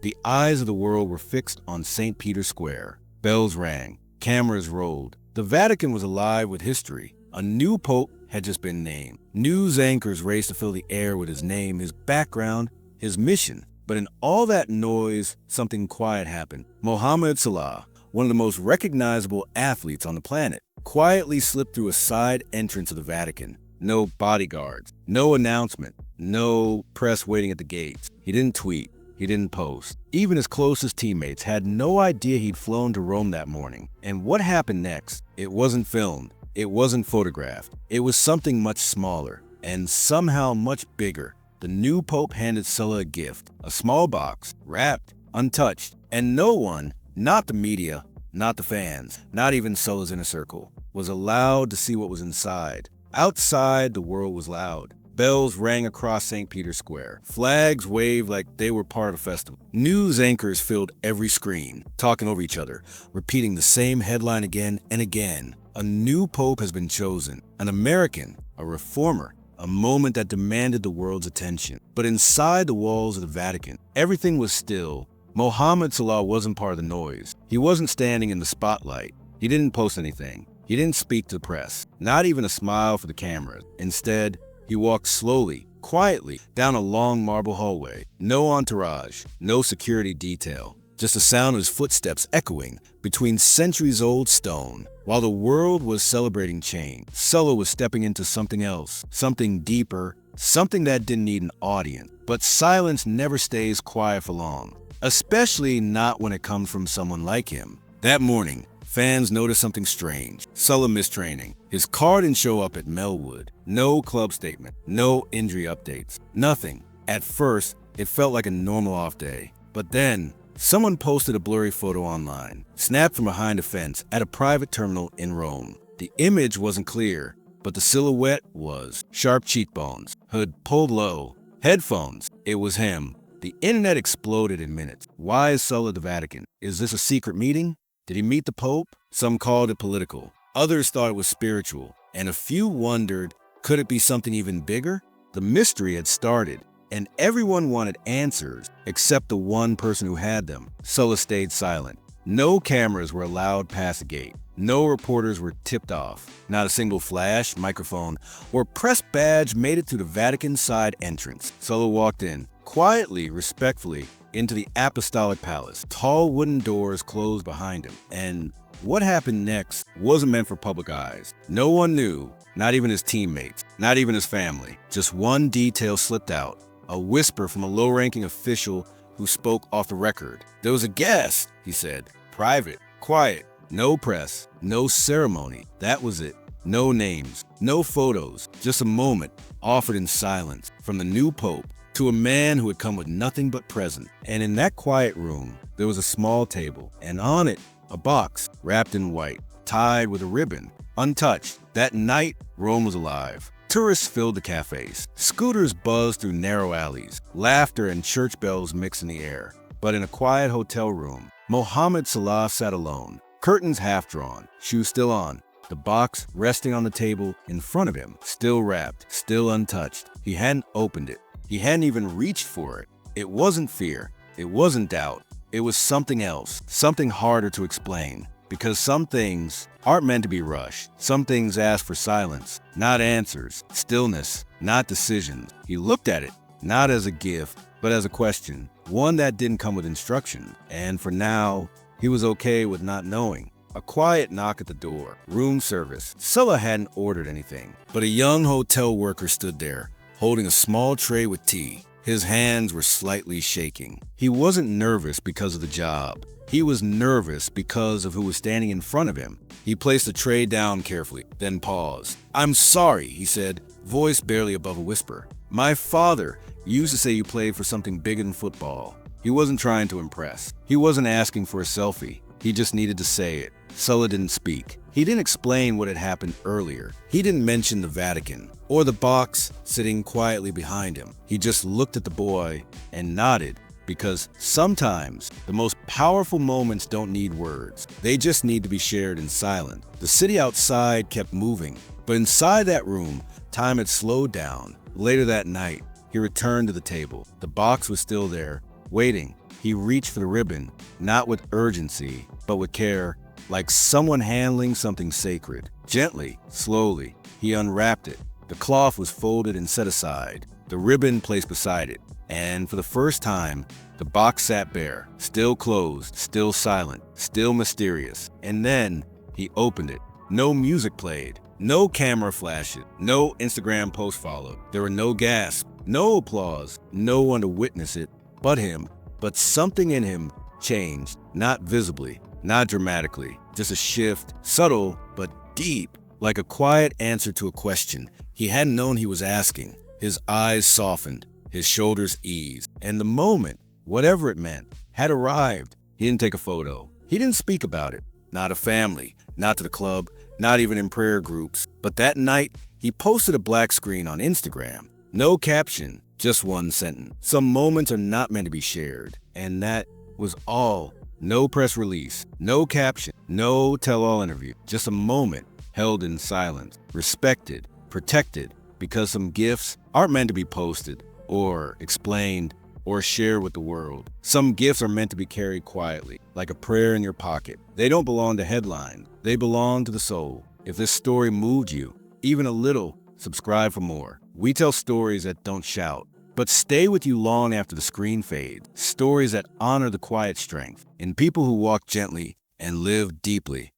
The eyes of the world were fixed on St. Peter's Square. Bells rang. Cameras rolled. The Vatican was alive with history. A new pope had just been named. News anchors raced to fill the air with his name, his background, his mission. But in all that noise, something quiet happened. Mohammed Salah, one of the most recognizable athletes on the planet, quietly slipped through a side entrance of the Vatican. No bodyguards, no announcement, no press waiting at the gates. He didn't tweet. He didn't post. Even his closest teammates had no idea he'd flown to Rome that morning. And what happened next? It wasn't filmed. It wasn't photographed. It was something much smaller and somehow much bigger. The new pope handed Salah a gift, a small box, wrapped, untouched, and no one, not the media, not the fans, not even Salah's inner circle, was allowed to see what was inside. Outside, the world was loud. Bells rang across St. Peter's Square. Flags waved like they were part of a festival. News anchors filled every screen, talking over each other, repeating the same headline again and again. A new pope has been chosen, an American, a reformer, a moment that demanded the world's attention. But inside the walls of the Vatican, everything was still. Mohammed Salah wasn't part of the noise. He wasn't standing in the spotlight. He didn't post anything. He didn't speak to the press, not even a smile for the cameras. Instead, he walked slowly, quietly, down a long marble hallway. No entourage, no security detail, just the sound of his footsteps echoing between centuries-old stone. While the world was celebrating change, Salah was stepping into something else, something deeper, something that didn't need an audience. But silence never stays quiet for long, especially not when it comes from someone like him. That morning, fans noticed something strange. Salah missed training. His car didn't show up at Melwood. No club statement. No injury updates. Nothing. At first, it felt like a normal off day. But then, someone posted a blurry photo online, snapped from behind a fence at a private terminal in Rome. The image wasn't clear, but the silhouette was. Sharp cheekbones, hood pulled low, headphones. It was him. The internet exploded in minutes. Why is Salah at the Vatican? Is this a secret meeting? Did he meet the Pope? Some called it political. Others thought it was spiritual. And a few wondered, could it be something even bigger? The mystery had started, and everyone wanted answers except the one person who had them. Salah stayed silent. No cameras were allowed past the gate. No reporters were tipped off. Not a single flash, microphone, or press badge made it to the Vatican side entrance. Salah walked in, quietly, respectfully, into the Apostolic Palace. Tall wooden doors closed behind him, and what happened next wasn't meant for public eyes. No one knew, not even his teammates, not even his family. Just one detail slipped out, a whisper from a low-ranking official who spoke off the record. There was a guest, he said, private, quiet, no press, no ceremony. That was it. No names, no photos, just a moment offered in silence from the new pope to a man who had come with nothing but present. And in that quiet room, there was a small table, and on it, a box wrapped in white, tied with a ribbon, untouched. That night, Rome was alive. Tourists filled the cafes. Scooters buzzed through narrow alleys. Laughter and church bells mixed in the air. But in a quiet hotel room, Mohammed Salah sat alone, curtains half drawn, shoes still on, the box resting on the table in front of him, still wrapped, still untouched. He hadn't opened it. He hadn't even reached for it. It wasn't fear. It wasn't doubt. It was something else, something harder to explain. Because some things aren't meant to be rushed. Some things ask for silence, not answers, stillness, not decisions. He looked at it, not as a gift, but as a question, one that didn't come with instruction. And for now, he was okay with not knowing. A quiet knock at the door, room service. Salah hadn't ordered anything, but a young hotel worker stood there, holding a small tray with tea. His hands were slightly shaking. He wasn't nervous because of the job. He was nervous because of who was standing in front of him. He placed the tray down carefully, then paused. "I'm sorry," he said, voice barely above a whisper. "My father used to say you played for something bigger than football." He wasn't trying to impress. He wasn't asking for a selfie. He just needed to say it. Salah didn't speak. He didn't explain what had happened earlier. He didn't mention the Vatican or the box sitting quietly behind him. He just looked at the boy and nodded, because sometimes the most powerful moments don't need words. They just need to be shared in silence. The city outside kept moving, but inside that room, time had slowed down. Later that night, he returned to the table. The box was still there, waiting. He reached for the ribbon, not with urgency, but with care, like someone handling something sacred. Gently, slowly, he unwrapped it. The cloth was folded and set aside, the ribbon placed beside it, and for the first time, the box sat bare, still closed, still silent, still mysterious. And then he opened it. No music played, no camera flashes, no Instagram post followed. There were no gasps, no applause, no one to witness it but him. But something in him changed, not visibly, not dramatically, just a shift, subtle but deep, like a quiet answer to a question he hadn't known he was asking. His eyes softened, his shoulders eased, and the moment, whatever it meant, had arrived. He didn't take a photo. He didn't speak about it. Not to family, not to the club, not even in prayer groups. But that night, he posted a black screen on Instagram. No caption, just one sentence. Some moments are not meant to be shared. And that was all. No press release, no caption, no tell-all interview. Just a moment held in silence, respected, protected, because some gifts aren't meant to be posted or explained or shared with the world. Some gifts are meant to be carried quietly, like a prayer in your pocket. They don't belong to headlines. They belong to the soul. If this story moved you, even a little, subscribe for more. We tell stories that don't shout, but stay with you long after the screen fades. Stories that honor the quiet strength in people who walk gently and live deeply.